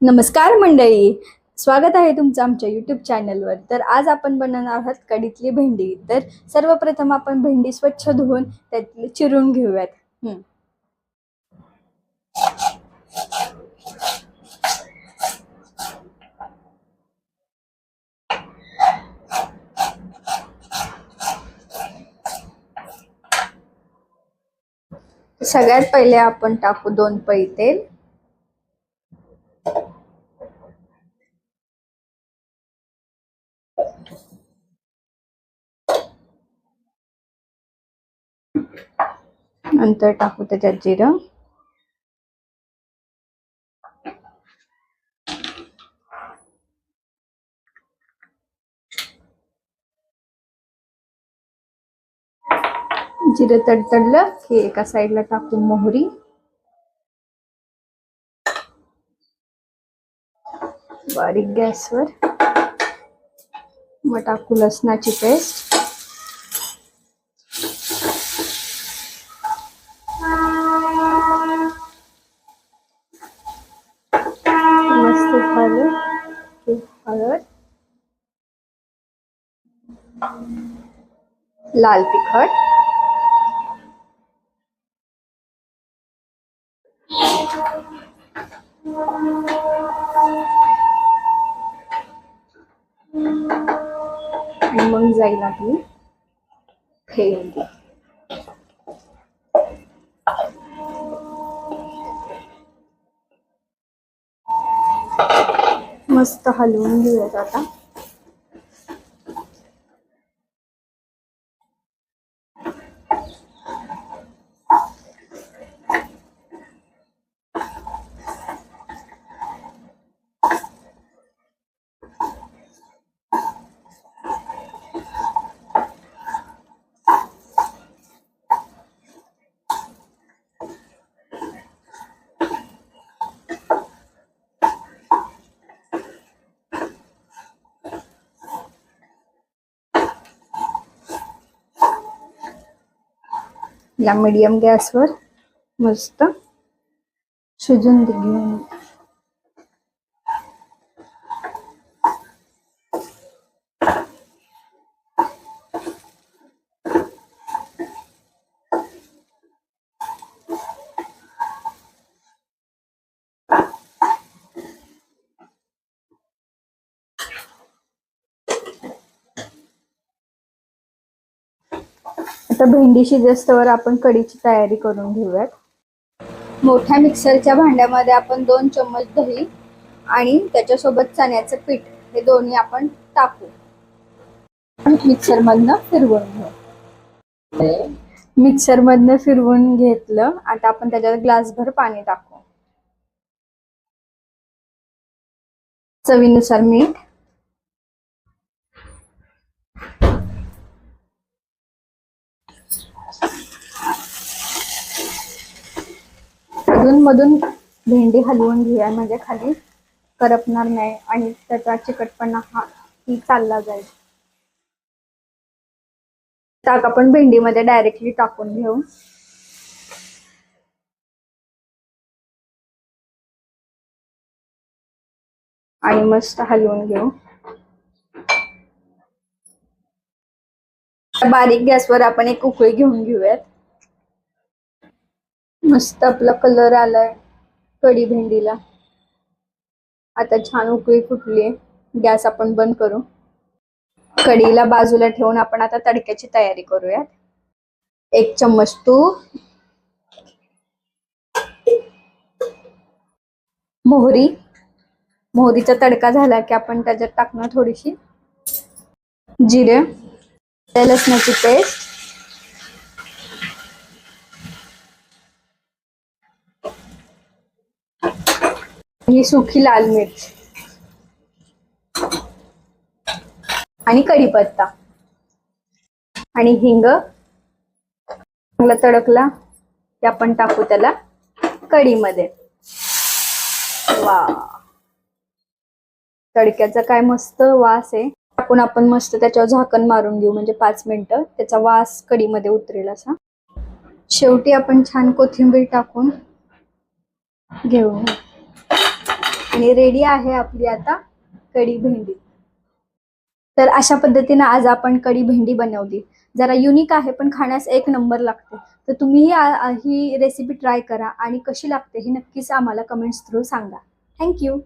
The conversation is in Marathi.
नमस्कार मंडळी, स्वागत आहे तुमचं आमच्या यूट्यूब चॅनलवर। तर आज आपण बनवणार आहोत कढीतली भेंडी। तर सर्वप्रथम आपण भेंडी स्वच्छ धुवून त्यातली चिरून घेऊयात। सगळ्यात पहिले आपण टाकू 2 पळी तेल। नंतर टाकू त्याच्यात जिरं, जिरं तडतडलं की एका साईडला टाकू मोहरी, बारीक गॅसवर। मग टाकू लसणाची पेस्ट, मस्त झालं की हळद, लाल तिखट, आणि मग जाईल आपली भेंडी। मस्त हलवून घेऊयात आता। या मीडियम गॅसवर मस्त शिजून घेऊन। आता भेंडी शिजेस्तवर आपण कढीची तयारी करून घेऊयात। मोठ्या मिक्सरच्या भांड्यामध्ये आपण 2 चम्मच दही आणि त्याच्यासोबत चण्याचं पीठ हे दोन्ही आपण टाकू। मिक्सर मधनं फिरवून घेऊ। मिक्सर मधनं फिरवून घेतलं। आता आपण त्याच्यात ग्लासभर पाणी टाकू। चवीनुसार मीठ, अधून मधून भेंडी हलवून घेऊया म्हणजे खाली करपणार नाही आणि त्याचा चिकटपणा ही चालला जाईल। टाक आपण भेंडीमध्ये डायरेक्टली टाकून घेऊ आणि मस्त हलवून घेऊ। बारीक गॅसवर आपण एक उकळी घेऊन घेऊयात। मस्त आपला कलर आलाय कढी भेंडीला। आता छान उकळी फुटली। गॅस आपण बंद करू। कढीला बाजूला ठेवून आपण आता तडक्याची तयारी करूया। 1 चम्मच तूप, मोहरीचा तडका झाला की आपण त्याच्यात टाकणार थोडीशी जिरे, लसणाची पेस्ट, ही सुकी लाल मिर्च आणि कढीपत्ता आणि हिंग। चांगला तडकला की आपण टाकू त्याला कढीमध्ये। वा, तडक्याचा काय मस्त वास आहे। टाकून आपण मस्त त्याच्यावर झाकण मारून घेऊ म्हणजे 5 मिनिटं त्याचा वास कढीमध्ये उतरेल असा। शेवटी आपण छान कोथिंबीर टाकून घेऊ आणि रेडी आहे आपली आता कढी भेंडी. तर अशा पद्धतीने आज आपण कढी भेंडी बनवली. जरा युनिक आहे पण खाण्यास एक नंबर लागते. तर तुम्हीही ही रेसिपी ट्राय करा आणि कशी लागते हे नक्कीच आम्हाला कमेंट्स थ्रू सांगा. थँक्यू.